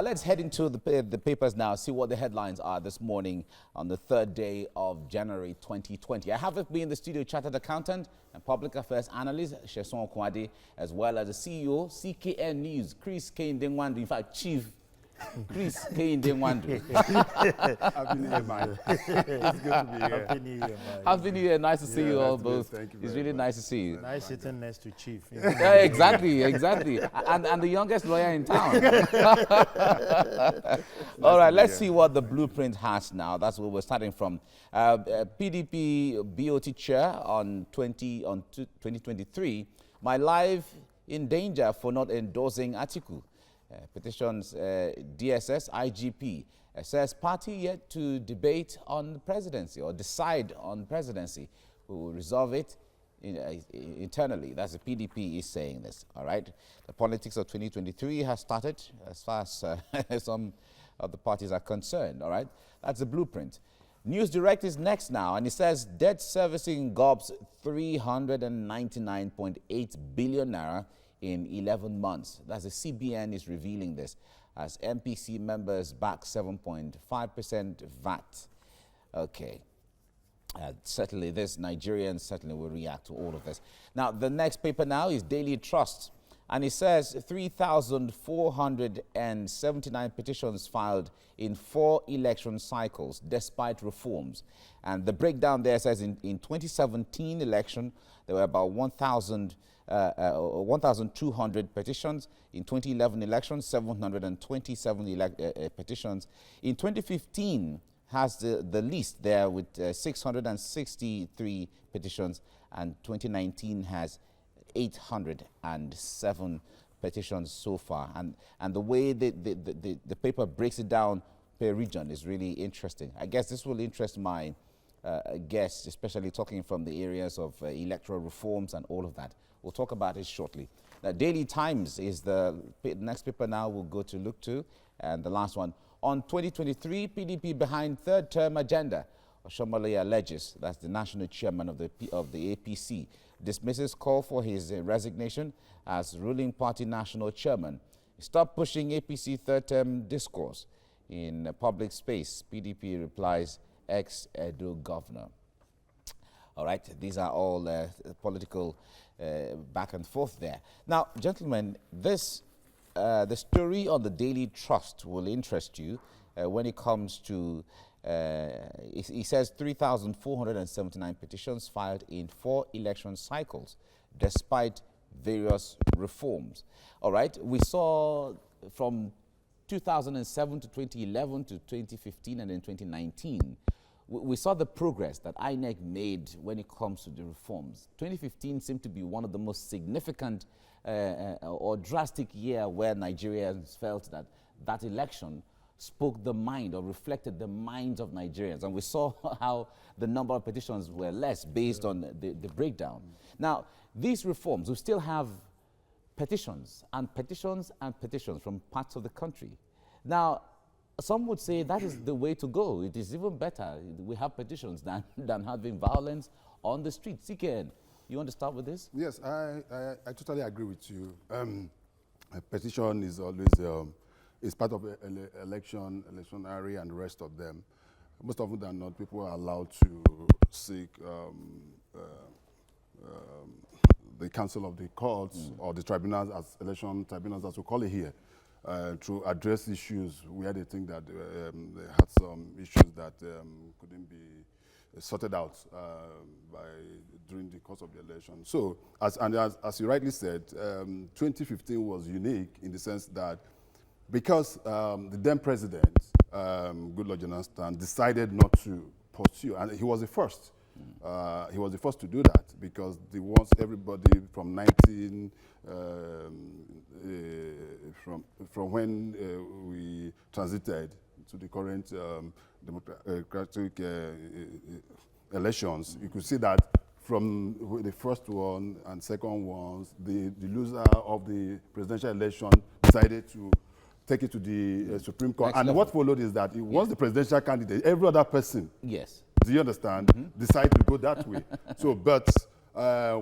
let's head into the papers now, see what the headlines are this morning on the third day of January 2020. I have with me in the studio chartered accountant and public affairs analyst, Sheson Kwade, as well as the CEO, CKN News, Chris Kehinde-Nwandu, in fact, Chief Chris Kehinde-Nwandu. Happy New Year, man. It's good to be here. Happy New Year, man. Happy New Year. Nice to see you all both. Thank you it's very really much. nice to see you. Nice sitting next to Chief. Yeah, exactly. And the youngest lawyer in town. All right, let's see what the blueprint has now. That's where we're starting from. PDP BOT chair on 2023. My life in danger for not endorsing Atiku. Petitions DSS IGP says party yet to debate on presidency or decide on presidency. We will resolve it internally. That's the PDP is saying this. All right. The politics of 2023 has started as far as some of the parties are concerned. All right. That's the blueprint. News Direct is next now, and it says debt servicing gobs 399.8 billion naira in 11 months. That's the CBN is revealing this as MPC members back 7.5% VAT. Okay. Certainly this, Nigerians certainly will react to all of this. Now, the next paper now is Daily Trust, and it says 3,479 petitions filed in 4 election cycles despite reforms. And the breakdown there says in 2017 election, there were about 1,200 petitions. In 2011 elections, 727 petitions. In 2015 has the least there with 663 petitions, and 2019 has 807 petitions so far. And the way the paper breaks it down per region is really interesting. I guess this will interest my guests, especially talking from the areas of electoral reforms and all of that. We'll talk about it shortly. The Daily Times is the next paper now we'll go to look to, and the last one. On 2023, PDP behind third-term agenda. Oshiomhole alleges, that's the national chairman of the APC, dismisses call for his resignation as ruling party national chairman. Stop pushing APC third-term discourse. In public space, PDP replies, ex-Edo governor. All right, these are all political back and forth there. Now, gentlemen, this the story on the Daily Trust will interest you when it comes to, he says 3,479 petitions filed in 4 election cycles, despite various reforms. All right, we saw from 2007 to 2011 to 2015 and then 2019, we saw the progress that INEC made when it comes to the reforms. 2015 seemed to be one of the most significant or drastic year where Nigerians felt that that election spoke the mind or reflected the minds of Nigerians. And we saw how the number of petitions were less based on the breakdown. Now, these reforms, we still have petitions and petitions and petitions from parts of the country. Now, some would say that is the way to go. It is even better. We have petitions than having violence on the street. CKN, you want to start with this? Yes, I totally agree with you. A petition is always is part of electionary and the rest of them. Most often than not, people are allowed to seek the counsel of the courts or the tribunals, as election tribunals, as we call it here, to address issues where they think that they had some issues that couldn't be sorted out during the course of the election. So, as you rightly said, 2015 was unique in the sense that because the then president, Goodluck Jonathan, decided not to pursue, and he was the first. He was the first to do that because he wants everybody from from when we transited to the current democratic elections, you could see that from the first one and second ones, the loser of the presidential election decided to take it to the Supreme Court. And what followed is that it was the presidential candidate, every other person. Yes. Do you understand? Decide to go that way. So, but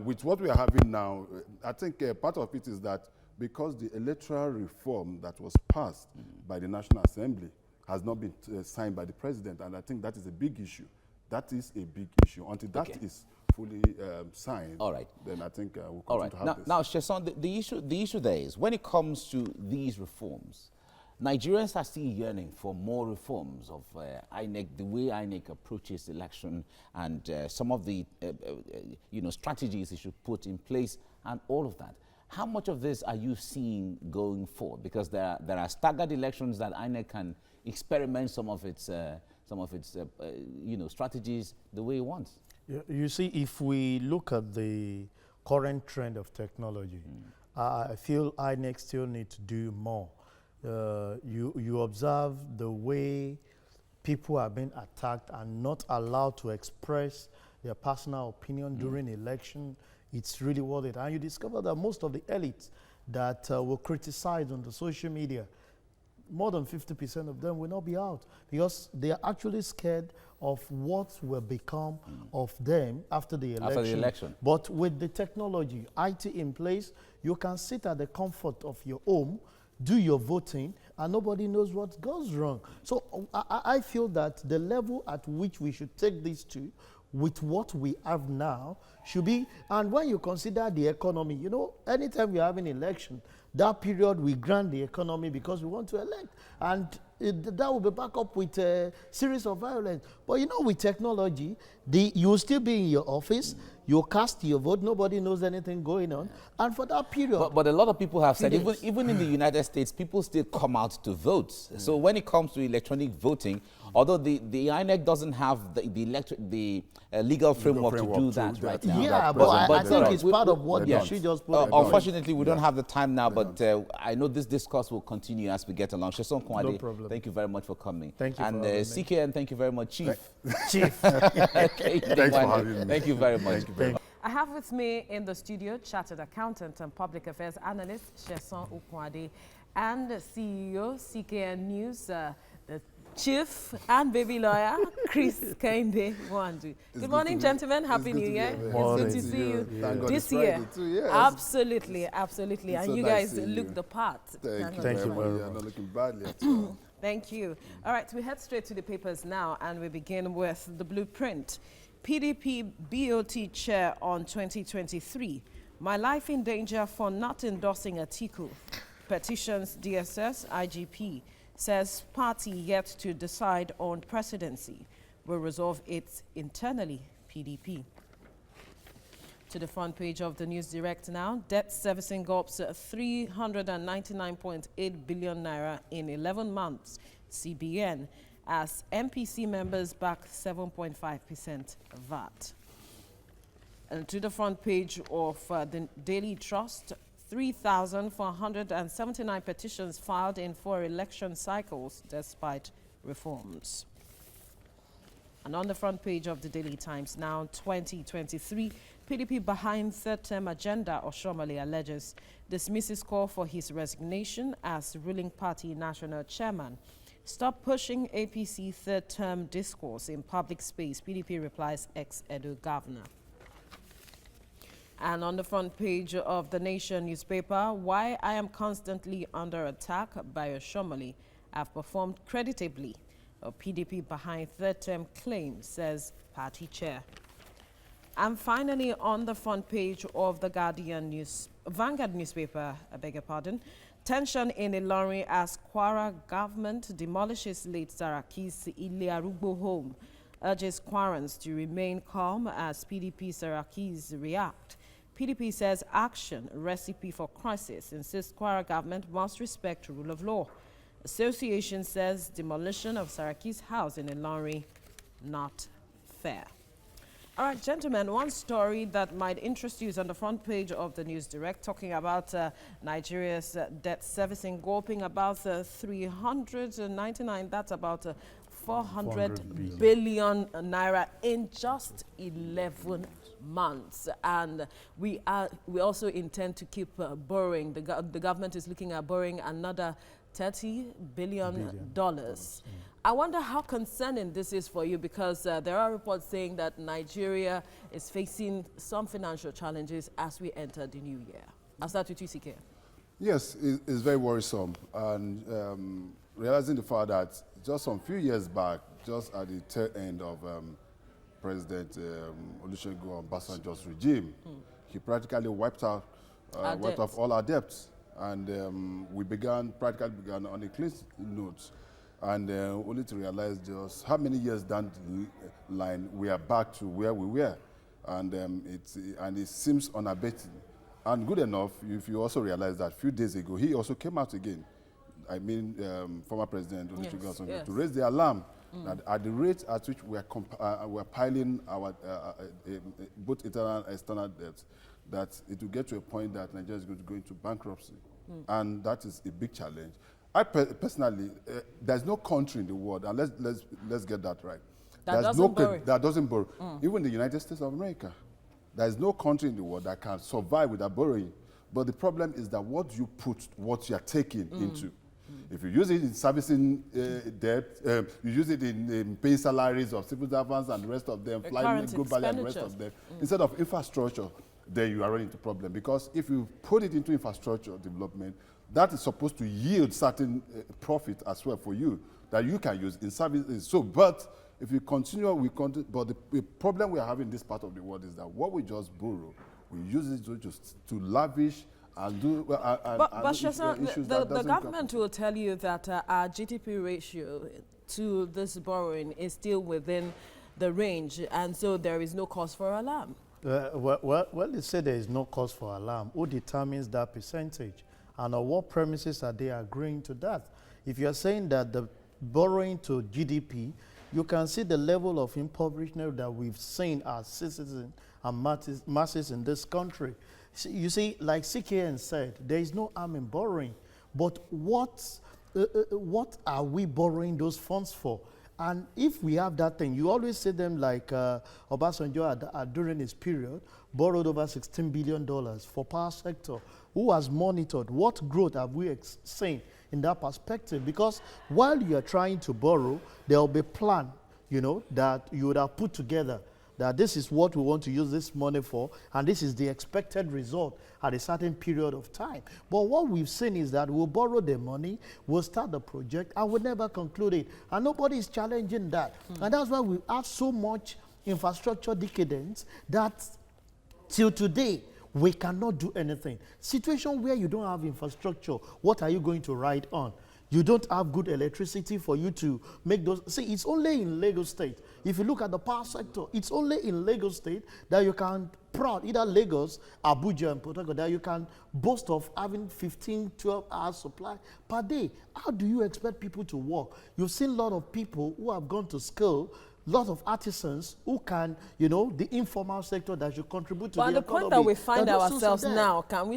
with what we are having now, I think part of it is that because the electoral reform that was passed by the National Assembly has not been signed by the president, and I think that is a big issue. That is a big issue. Until that is fully signed, all right, then I think we'll continue to have this. Now, Sheson, the issue there is, when it comes to these reforms, Nigerians are still yearning for more reforms of INEC, the way INEC approaches election, and some of the strategies it should put in place, and all of that. How much of this are you seeing going forward? Because there are staggered elections that INEC can experiment some of its strategies the way it wants. You see, if we look at the current trend of technology, I feel INEC still need to do more. You observe the way people are being attacked and not allowed to express their personal opinion during election. It's really worth it. And you discover that most of the elites that were criticized on the social media, more than 50% of them will not be out because they are actually scared of what will become of them after the election. But with the technology, IT in place, you can sit at the comfort of your home, do your voting, and nobody knows what goes wrong. So I feel that the level at which we should take these two with what we have now should be, and when you consider the economy, anytime we have an election, that period we grant the economy because we want to elect, and that will be back up with a series of violence. But with technology, you'll still be in your office, you cast your vote, nobody knows anything going on, and for that period. But a lot of people have said, even in the United States, people still come out to vote. So when it comes to electronic voting, although the INEC doesn't have the legal framework to do that right now. Yeah, but I think it's part of what they should just put. Unfortunately, we don't have the time now, but I know this discourse will continue as we get along. Sheson Kwade, no problem. Thank you very much for coming. Thank you. And CKN, thank you very much, Chief. Chief. Thanks for having me. Thank you very much. I have with me in the studio Chartered Accountant and Public Affairs Analyst Sheson Okwade and CEO CKN News, the Chief and baby lawyer Chris Kainde Wandu. Good morning, gentlemen. Happy New Year. It's good to see you this year. Absolutely. And you guys look the part. Thank you very much. You're not looking badly at all. Thank you. All right, we head straight to the papers now, and we begin with the blueprint. PDP BOT chair on 2023. My life in danger for not endorsing Atiku. Petitions DSS IGP. Says party yet to decide on presidency. Will resolve it internally, PDP. To the front page of the News Direct now. Debt servicing gulps 399.8 billion naira in 11 months. CBN. As MPC members back 7.5% VAT. And to the front page of the Daily Trust, 3,479 petitions filed in 4 election cycles despite reforms. And on the front page of the Daily Times now, 2023, PDP behind third-term agenda, Oshiomhole alleges, dismisses call for his resignation as ruling party national chairman. Stop pushing APC third-term discourse in public space, PDP replies ex-Edo governor. And on the front page of the Nation newspaper, why I am constantly under attack by Oshiomhole. I've performed creditably. A PDP behind third-term claim, says party chair. And finally, on the front page of the Vanguard newspaper, I beg your pardon, tension in Ilorin as Kwara government demolishes late Saraki's Iliarugbo home, urges Kwarans to remain calm as PDP Sarakis react. PDP says action, recipe for crisis, insists Kwara government must respect rule of law. Association says demolition of Saraki's house in Ilorin not fair. All right, gentlemen, one story that might interest you is on the front page of the News Direct, talking about Nigeria's debt servicing gulping about 399, that's about 400 billion naira in just 11 months. And we also intend to keep borrowing. The government is looking at borrowing another $30 billion. I wonder how concerning this is for you, because there are reports saying that Nigeria is facing some financial challenges as we enter the new year. I'll start with you, CK. Yes, it's very worrisome. And realizing the fact that just some few years back, just at the tail end of President Olusegun Obasanjo's regime, he practically wiped off all our debts. And we practically began on a clean note. And only to realize just how many years down the line we are back to where we were. And it seems unabated. And good enough, if you also realize that a few days ago, he also came out again, I mean, former President Olusegun Obasanjo, to raise the alarm that at the rate at which we are piling our both internal and external debts, that it will get to a point that Nigeria is going to go into bankruptcy. And that is a big challenge. I personally, there's no country in the world, and let's get that right. That doesn't borrow. Even the United States of America. There is no country in the world that can survive without borrowing. But the problem is that what you put, what you are taking into. If you use it in servicing debt, you use it in paying salaries of civil servants and the rest of them, flying globally and the rest of them, instead of infrastructure, then you are running into problem. Because if you put it into infrastructure development, that is supposed to yield certain profit as well for you that you can use in services. So, but if you continue, but the problem we are having in this part of the world is that what we just borrow, we use it to lavish and do the government will tell you that our GDP ratio to this borrowing is still within the range, and so there is no cause for alarm. Well, they say there is no cause for alarm. Who determines that percentage? And on what premises are they agreeing to that? If you're saying that the borrowing to GDP, you can see the level of impoverishment that we've seen as citizens and masses in this country. You see, like CKN said, there is no harm in borrowing. But what are we borrowing those funds for? And if we have that thing, you always see them like Obasanjo during his period, borrowed over $16 billion for power sector. Who has monitored? What growth have we seen in that perspective? Because while you are trying to borrow, there will be a plan, you know, that you would have put together, that this is what we want to use this money for, and this is the expected result at a certain period of time. But what we've seen is that we'll borrow the money, we'll start the project, and we'll never conclude it. And nobody is challenging that. And that's why we have so much infrastructure decadence that till today, we cannot do anything. Situation where you don't have infrastructure, what are you going to ride on? You don't have good electricity for you to make those. See, it's only in Lagos State. If you look at the power sector, it's only in Lagos State that you can either Lagos, Abuja, and Port Harcourt, that you can boast of having 15, 12 hours supply per day. How do you expect people to work? You've seen a lot of people who have gone to school, lot of artisans who can, you know, the informal sector that should contribute to the economy. But the point that we find ourselves now, can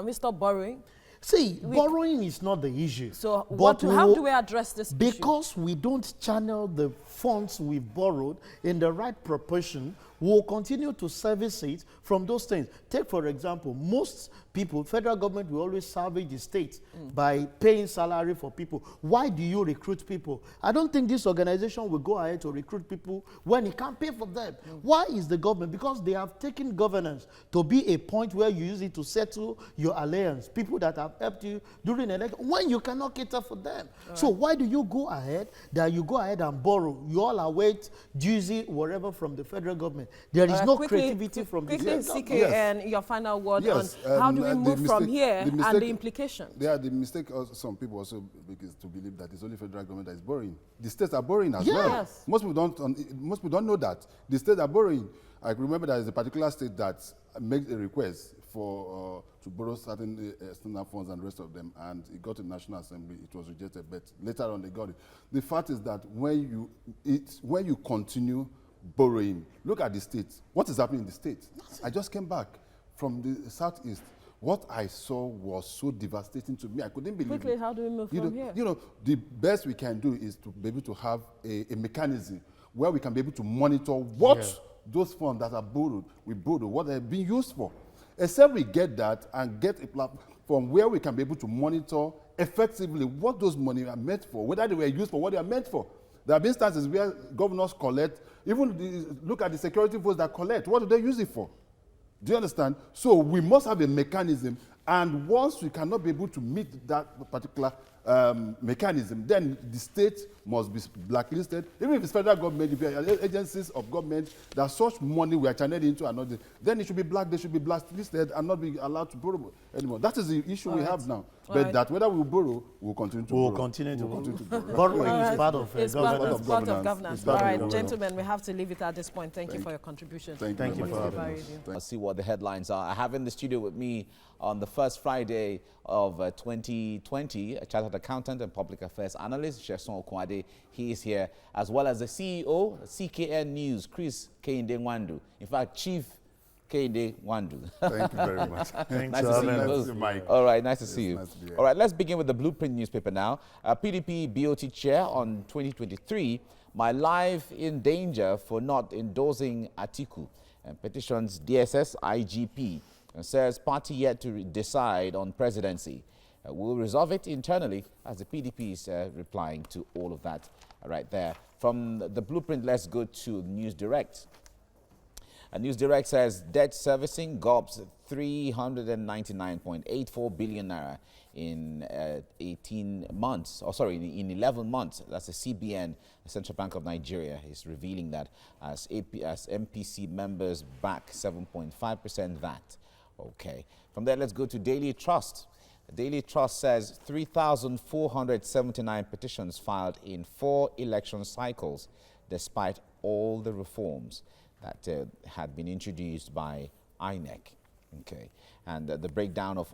we stop borrowing? See, borrowing is not the issue. So how do we address this issue? Because we don't channel the funds we've borrowed in the right proportion, we'll continue to service it from those things. Take, for example, most people, federal government will always salvage the state by paying salary for people. Why do you recruit people? I don't think this organization will go ahead to recruit people when it can't pay for them. Why is the government? Because they have taken governance to be a point where you use it to settle your alliance, people that have helped you during election, when you cannot cater for them. So why do you go ahead and borrow? You all await juicy whatever from the federal government. There is no creativity from the federal government. Quickly, CK, and your final word on how do we move from here and the implications? Yeah, the mistake some people also make is to believe that it's only federal government that is borrowing. The states are borrowing as well. Yes. Most people don't know that. The states are borrowing. I remember there is a particular state that makes a request for to borrow certain external funds and the rest of them, and it got to the National Assembly. It was rejected, but later on they got it. The fact is that when you continue borrowing, look at the states. What is happening in the states? I just came back from the southeast. What I saw was so devastating to me. I couldn't believe it. Quickly, how do we move from here? You know, the best we can do is to be able to have a mechanism where we can be able to monitor what those funds that are borrowed, what they're being used for. Except we get that and get a platform where we can be able to monitor effectively what those money are meant for, whether they were used for what they are meant for. There have been instances where governors collect, look at the security force that collect. What do they use it for? Do you understand? So we must have a mechanism And once we cannot be able to meet that particular mechanism, then the state must be blacklisted. Even if it's federal government, if there are agencies of government that such money we are channeled into another, then it should be they should be blacklisted and not be allowed to borrow anymore. That is the issue we have now. But that whether we borrow, we'll continue to borrow. Continue to borrow. borrow. Borrowing is part of governance. Part of governance. It's All part of right, governance. gentlemen, we have to leave it at this point. Thank you for your contribution. Thank you very for much. having us. Let's see what the headlines are. I have in the studio with me on the first Friday of 2020, a chartered accountant and public affairs analyst, Jason Kwade. He is here, as well as the CEO, CKN News, Chris Kehinde Nwandu. In fact, Chief Kehinde Nwandu. Thank you very much. Nice to see you both. All right, nice to see you. Nice to be here. All right, let's begin with the Blueprint newspaper now. PDP BOT chair on 2023, my life in danger for not endorsing Atiku, and petitions DSS IGP, and says party yet to decide on presidency. We'll resolve it internally, as the PDP is replying to all of that right there. From the Blueprint, let's go to News Direct. News Direct says debt servicing gobs 399.84 billion naira in 18 months, in 11 months. That's the CBN, the Central Bank of Nigeria, is revealing that as MPC members back 7.5% VAT. Okay. From there, let's go to Daily Trust. Daily Trust says 3,479 petitions filed in 4 election cycles, despite all the reforms that had been introduced by INEC. Okay, and the breakdown of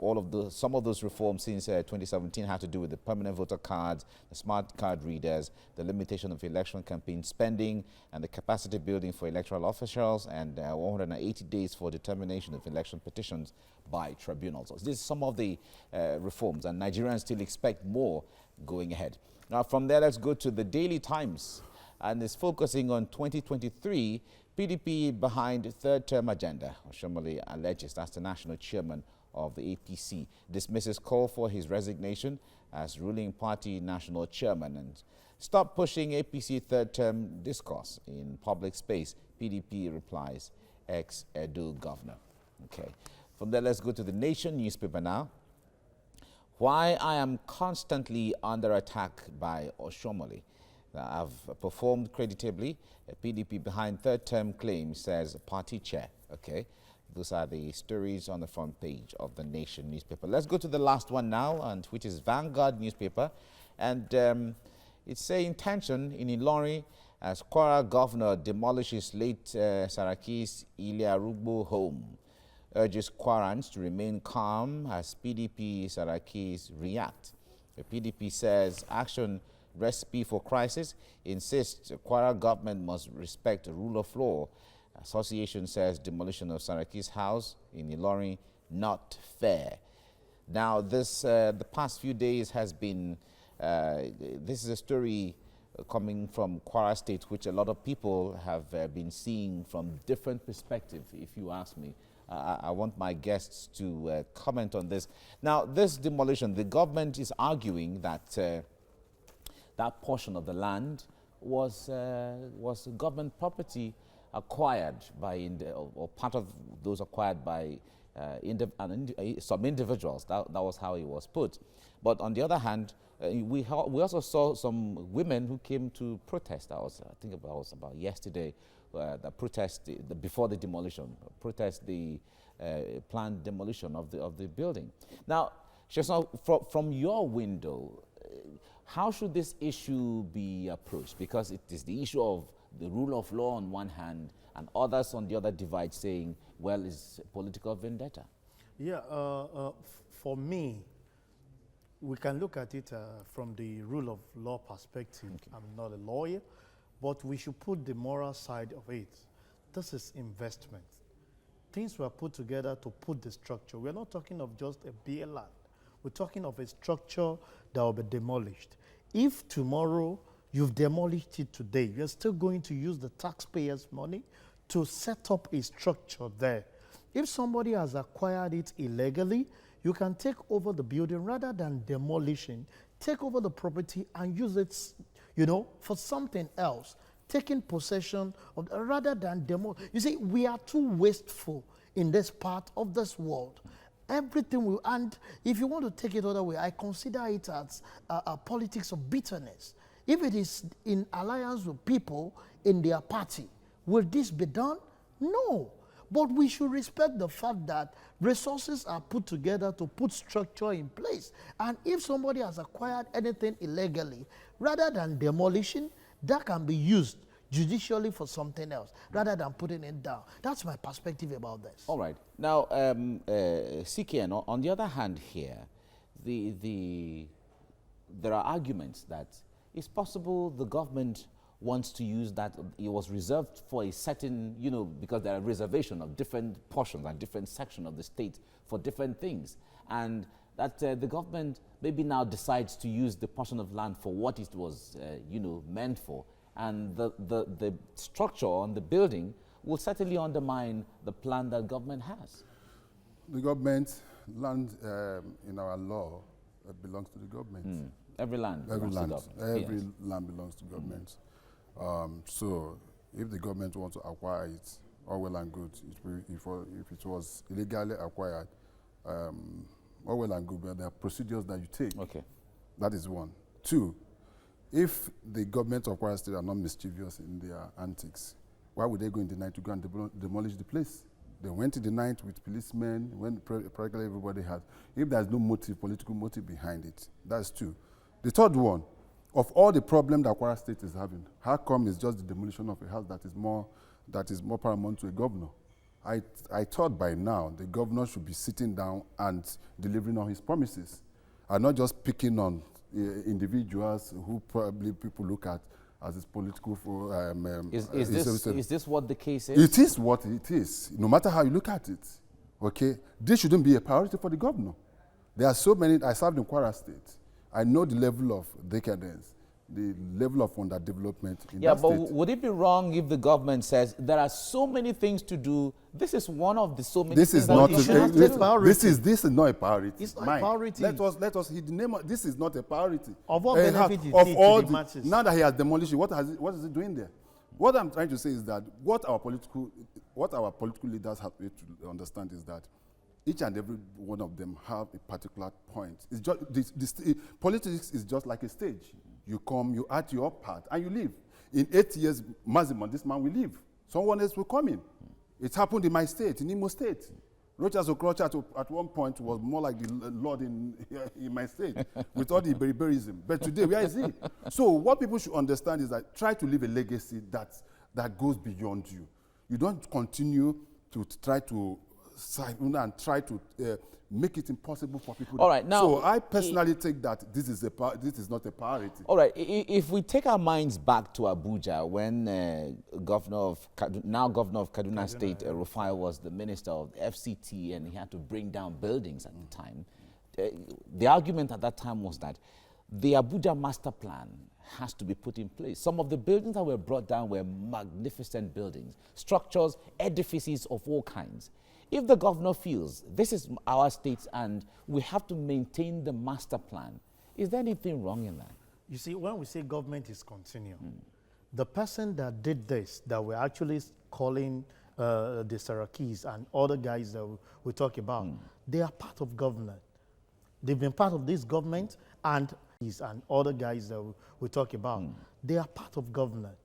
some of those reforms since 2017 had to do with the permanent voter cards, the smart card readers, the limitation of election campaign spending, and the capacity building for electoral officials, and 180 days for determination of election petitions by tribunals. So these are some of the reforms, and Nigerians still expect more going ahead. Now, from there, let's go to the Daily Times, and it's focusing on 2023. PDP behind third-term agenda. Oshiomhole alleges, that's the national chairman of the APC, dismisses call for his resignation as ruling party national chairman, and stop pushing APC third-term discourse in public space. PDP replies, ex-Edo governor. Okay. From there, let's go to the Nation newspaper now. Why I am constantly under attack by Oshiomhole. I've performed creditably. PDP behind third-term claim, says party chair. Okay, those are the stories on the front page of the Nation newspaper. Let's go to the last one now, and which is Vanguard newspaper, and it's saying tension in Ilorin as Kwara governor demolishes late Saraki's Iliarugbo home, urges Kwarans to remain calm as PDP Sarakis react. The PDP says action recipe for crisis, insists Kwara government must respect the rule of law. Association says demolition of Saraki's house in Ilorin not fair. Now, this the past few days has been, this is a story coming from Kwara State, which a lot of people have been seeing from different perspectives, if you ask me. I want my guests to comment on this. Now, this demolition, the government is arguing that that portion of the land was government property acquired by, or part of those acquired by some individuals. That was how it was put. But on the other hand, we also saw some women who came to protest. I think it was about yesterday, that protest before the demolition, protest the planned demolition of the building. Now, Jason, from your window, how should this issue be approached? Because it is the issue of the rule of law on one hand, and others on the other divide, saying, well, it's political vendetta. Yeah, for me, we can look at it from the rule of law perspective. Okay. I'm not a lawyer, but we should put the moral side of it. This is investment. Things were put together to put the structure. We're not talking of just a bare land. We're talking of a structure that will be demolished. If tomorrow you've demolished it today, you're still going to use the taxpayers' money to set up a structure there. If somebody has acquired it illegally, you can take over the building rather than demolishing. Take over the property and use it, for something else. Taking possession of, rather than demolish. You see, we are too wasteful in this part of this world. Everything will, and if you want to take it other way, I consider it as a politics of bitterness. If it is in alliance with people in their party, will this be done? No. But we should respect the fact that resources are put together to put structure in place. And if somebody has acquired anything illegally, rather than demolition, that can be used judicially for something else, rather than putting it down. That's my perspective about this. All right. Now, CKN, on the other hand here, there are arguments that it's possible the government wants to use that. It was reserved for a certain, because there are reservation of different portions and different sections of the state for different things. And that the government maybe now decides to use the portion of land for what it was, meant for. And the structure on the building will certainly undermine the plan that government has. The government, land in our law belongs to the government. Every land belongs to government. Every land belongs to government. So if the government wants to acquire it, all well and good. If it was illegally acquired, all well and good, but there are procedures that you take. Okay. That is one. Two, if the government of Kwara State are not mischievous in their antics, why would they go in the night to go and demolish the place? They went in the night with policemen, when practically everybody had. If there's no motive, political motive behind it, that's two. The third one, of all the problems that Kwara State is having, how come it's just the demolition of a house that is more paramount to a governor? I thought by now the governor should be sitting down and delivering on his promises, and not just picking on individuals who probably people look at as his political. Is this what the case is? It is what it is, no matter how you look at it. Okay, this shouldn't be a priority for the governor. There are so many. I served in Kwara State. I know the level of decadence, the level of underdevelopment in that state. Yeah, but would it be wrong if the government says there are so many things to do? This is one of the so many. This things is not this is not a priority. It's not a priority. Let us hit the name. This is not a priority. Of what benefit is of it all to the masses? Now that he has demolished it, what is he doing there? What I'm trying to say is that what our political leaders have to understand is that each and every one of them have a particular point. It's just politics is just like a stage. You come, you add your part, and you leave. In 8 years maximum, this man will leave. Someone else will come in. It happened in my state, in Imo State. Rochas Okrocha at one point was more like the Lord in my state, with all the berberism. But today, where is he? So what people should understand is that try to leave a legacy that goes beyond you. You don't continue to try to make it impossible for people. All right, now, so I personally think that this is not a priority. All right, if we take our minds back to Abuja, when Governor of Kaduna State, Rufai, was the minister of the FCT, and he had to bring down buildings at the time, the argument at that time was that the Abuja master plan has to be put in place. Some of the buildings that were brought down were magnificent buildings, structures, edifices of all kinds. If the governor feels this is our state and we have to maintain the master plan, is there anything wrong in that? You see, when we say government is continuing, the person that did this, that we're actually calling the Sarakis and other guys that we talk about, they are part of government. They've been part of this government, and other guys that we talk about, they are part of government.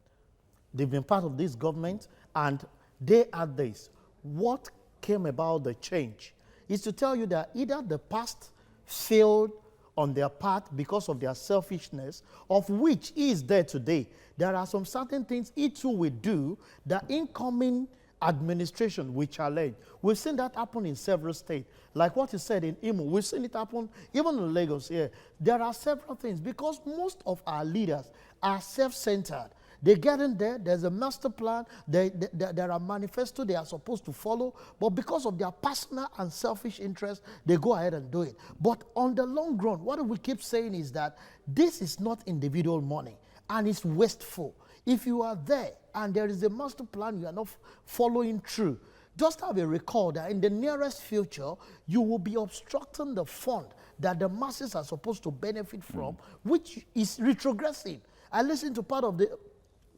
They've been part of this government, and they are this. What came about the change is to tell you that either the past failed on their part because of their selfishness, of which is there today. There are some certain things each too will do that incoming administration will challenge. We've seen that happen in several states. Like what you said in Imo, we've seen it happen even in Lagos here. There are several things because most of our leaders are self-centered. They get in there, there's a master plan, there are manifestos they are supposed to follow, but because of their personal and selfish interests, they go ahead and do it. But on the long run, what we keep saying is that this is not individual money, and it's wasteful. If you are there and there is a master plan you are not following through, just have a recall that in the nearest future, you will be obstructing the fund that the masses are supposed to benefit from, which is retrogressive. I listened to part of the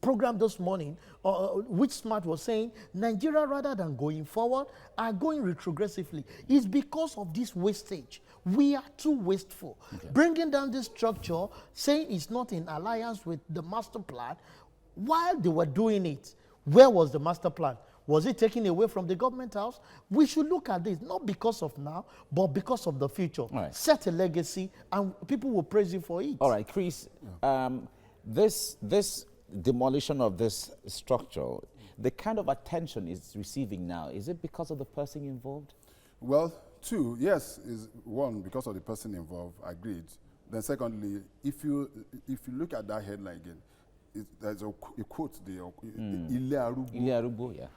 program this morning, which Smart was saying, Nigeria, rather than going forward, are going retrogressively. It's because of this wastage. We are too wasteful. Okay. Bringing down this structure, saying it's not in alliance with the master plan, while they were doing it, where was the master plan? Was it taken away from the government house? We should look at this, not because of now, but because of the future. Right. Set a legacy, and people will praise you for it. All right, Chris, this demolition of this structure, the kind of attention it's receiving now, is it because of the person involved? Well, two, yes, is one, because of the person involved, agreed. Then secondly, if you look at that headline again, there's a quote there, Ile Arugbo. Yeah.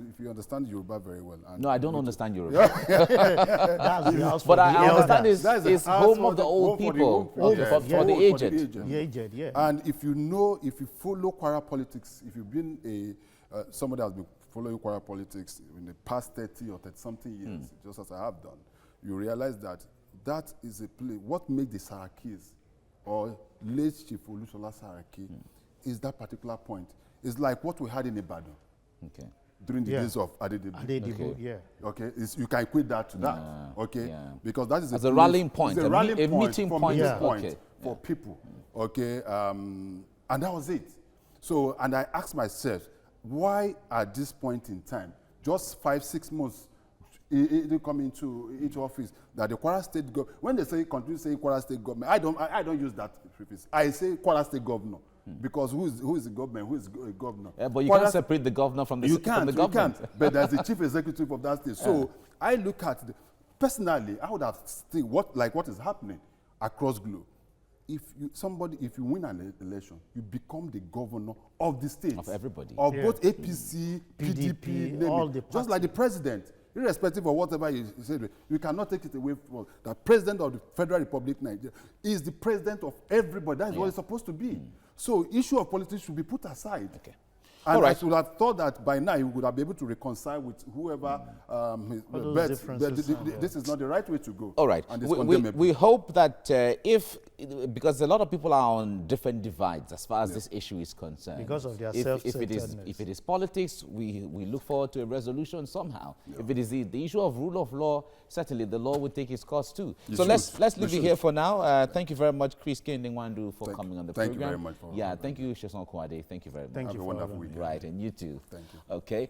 If you understand Yoruba very well. No, I don't understand Yoruba. That's the house for the I understand it's home of the old people, for the aged. The aged, yeah. And if you follow Kwara politics, if you've been somebody has been following Kwara politics in the past 30 or 30-something years, just as I have done, you realize that that is a place. What makes the Sarakis or late Chief Olusola Saraki is that particular point. It's like what we had in Ibadan during the days of Adedibo. Okay, you can equate that to that. Okay, because that is a rallying point, a meeting point for people. Okay, and that was it. So, and I asked myself, why at this point in time, just 5-6 months, they come into office, that the Kwara State government, when they say continue saying Kwara State government, I don't use that preface. I say Kwara State governor. Because who is the government? Who is a governor? Yeah, but you can't separate the governor from the government. You can't. But there's the chief executive of that state. So I look at personally, I would have seen what is happening across globe. If you win an election, you become the governor of the state. Of everybody. Of both APC, PDP, all the parties. Just like the president. Irrespective of whatever you said, you cannot take it away from the president of the Federal Republic of Nigeria is the president of everybody. That's what it's supposed to be. So issue of politics should be put aside. Okay. And I should have thought that by now you would have been able to reconcile with whoever. This is not the right way to go. All right. We hope that because a lot of people are on different divides as far as this issue is concerned. Because of their self-centeredness. If it is politics, we look forward to a resolution somehow. If it is the issue of rule of law, certainly the law will take its course too. Let's leave it here for now. Thank you very much, Chris Kindingwandu, for coming on the program. Thank you very much. Thank you, Sheson Kwade. Thank you very much. Thank you for a wonderful weekend. Right, and you too. Thank you. Okay.